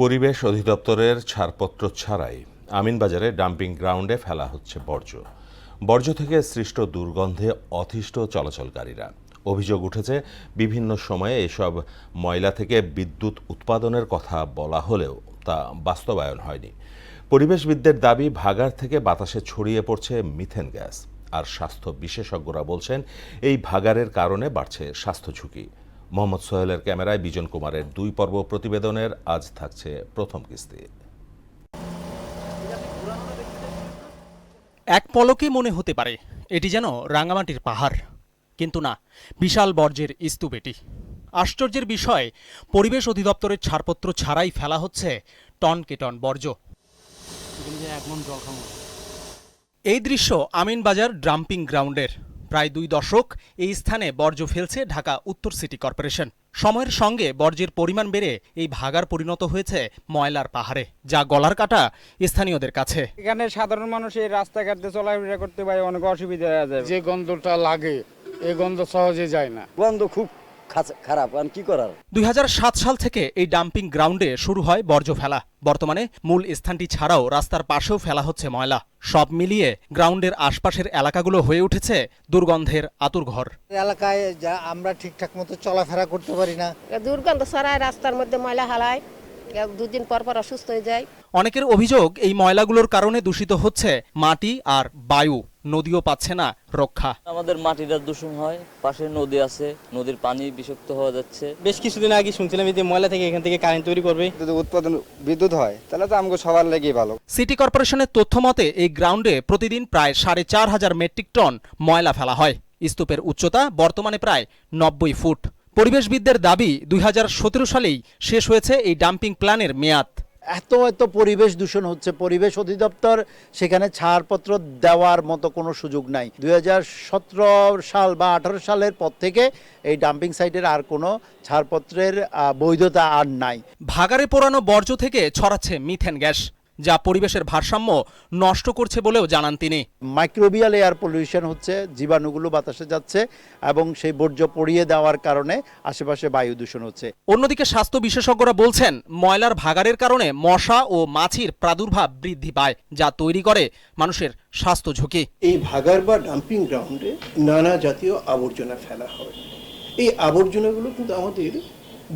পরিবেশ অধিদপ্তরের ছাড়পত্র ছাড়াই আমিনবাজারে ডাম্পিং গ্রাউন্ডে ফেলা হচ্ছে বর্জ্য থেকে সৃষ্ট দুর্গন্ধে অতিষ্ঠ চলাচলকারীরা। অভিযোগ উঠেছে বিভিন্ন সময়ে এসব ময়লা থেকে বিদ্যুৎ উৎপাদনের কথা বলা হলেও তা বাস্তবায়ন হয়নি। পরিবেশবিদদের দাবি, ভাগাড় থেকে বাতাসে ছড়িয়ে পড়ছে মিথেন গ্যাস। আর স্বাস্থ্য বিশেষজ্ঞরা বলছেন এই ভাগাড়ের কারণে বাড়ছে স্বাস্থ্য ঝুঁকি। মোহাম্মদ সোহেলের ক্যামেরায় বিজন কুমারের 2 পর্ব প্রতিবেদনের আজ থাকছে প্রথম কিস্তি। এক পলকে মনে হতে পারে এটি যেন রাঙামাটির পাহাড়, কিন্তু না, বিশাল বর্জ্যের স্তূপ এটি। আশ্চর্যের বিষয়, পরিবেশ অধিদপ্তরের ছাড়পত্র ছাড়াই ফেলা হচ্ছে টন কে টন বর্জ্য। এই দৃশ্য আমিনবাজার ডাম্পিং গ্রাউন্ডের। প্রায় 2 দশক এই স্থানে বর্জ্য ফেলছে ঢাকা উত্তর সিটি কর্পোরেশন। সময়ের সঙ্গে বর্জ্যের পরিমাণ বেড়ে এই ভাগাড় পরিণত হয়েছে ময়লার পাহাড়ে, যা গলার কাটা স্থানীয়দের কাছে। এখানে সাধারণ মানুষ এই রাস্তাঘাট দিয়ে চলাফেরা করতে পারে, অনেক অসুবিধা হয়ে যায়। যে গন্ধটা লাগে এই গন্ধ সহজে যায় না। গন্ধ খুব খারাপ, আর কি করার। 2007 সাল থেকে এই ডাম্পিং গ্রাউন্ডে শুরু হয় বর্জ্য ফেলা। বর্তমানে মূল স্থানটি ছাড়াও রাস্তার পাশেও ফেলা হচ্ছে ময়লা। সব মিলিয়ে গ্রাউন্ডের আশপাশের এলাকাগুলো হয়ে উঠেছে দুর্গন্ধের আতুরঘর। এলাকায় যা আমরা ঠিকঠাক মতো চলাফেরা করতে পারি না। দুর্গন্ধ ছড়ায়, রাস্তার মধ্যে ময়লা হালায়, 2 দিন পর পর অসুস্থ হয়ে যায়। অনেকের অভিযোগ, এই ময়লাগুলোর কারণে দূষিত হচ্ছে মাটি আর বায়ু, নদীও পাচ্ছে না রক্ষা। আমাদের মাটিটা দূষণ হয়, পাশে নদী আছে, নদীর পানি বিষাক্ত হয়ে যাচ্ছে। বেশ কিছুদিন আগে শুনছিলাম যে ময়লা থেকে এখান থেকে কারেন্ট তৈরি করবে। যদি উৎপাদন বিদ্যুৎ হয় তাহলে তো আমাকে সবার লেগেই ভালো। সিটি কর্পোরেশনের তথ্য মতে এই গ্রাউন্ডে প্রতিদিন প্রায় 4,500 মেট্রিক টন ময়লা ফেলা হয়। স্তূপের উচ্চতা বর্তমানে প্রায় 90 ফুট। পরিবেশবিদদের দাবি, 2017 সালেই শেষ হয়েছে এই ডাম্পিং প্ল্যানের মেয়াদ। এত পরিবেশ দূষণ হচ্ছে, পরিবেশ অধিদপ্তর সেখানে ছাড়পত্র দেওয়ার মতো কোনো সুযোগ নাই। 2017 সাল বা 18 সালের পর থেকে এই ডাম্পিং সাইটের আর কোনো ছাড়পত্রের বৈধতা আর নাই। ভাগাড়ে পোড়ানো বর্জ্য থেকে ছড়াচ্ছে মিথেন গ্যাস, যা পরিবেশের ভারসাম্য নষ্ট করছে বলেও জানান তিনি। মাইক্রোবিয়াল এয়ার পলিউশন হচ্ছে, জীবাণুগুলো বাতাসে যাচ্ছে এবং সেই বর্জ্য পড়িয়ে দেওয়ার কারণে আশেপাশে বায়ু দূষণ হচ্ছে। অন্যদিকে স্বাস্থ্য বিশেষজ্ঞরা বলছেন, ময়লার ভাগাড়ের কারণে মশা ও মাছির প্রাদুর্ভাব বৃদ্ধি পায়, যা তৈরি করে মানুষের স্বাস্থ্য ঝুঁকি। এই ভাগাড় বা ডাম্পিং গ্রাউন্ডে নানা জাতীয় আবর্জনা ফেলা হয়। এই আবর্জনাগুলো কিন্তু আমাদের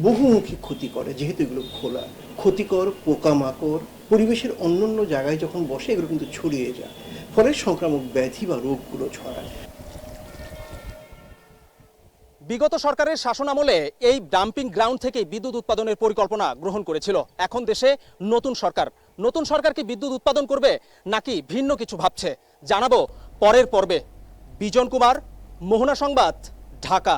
বহুমুখী ক্ষতি করে, যেহেতু এগুলো খোলা, ক্ষতিকর পোকামাকড় পরিবেশের অন্যান্য জায়গায় যখন বসে এগুলো কিন্তু ছড়িয়ে যায়, ফলে সংক্রামক ব্যাধি বা রোগগুলো ছড়ায়। বিগত সরকারের শাসনামলে এই ডাম্পিং গ্রাউন্ড থেকে বিদ্যুৎ উৎপাদনের পরিকল্পনা গ্রহণ করেছিল। এখন দেশে নতুন সরকার কি বিদ্যুৎ উৎপাদন করবে নাকি ভিন্ন কিছু ভাবছে, জানাবো পরের পর্বে। বিজন কুমার, মোহনা সংবাদ, ঢাকা।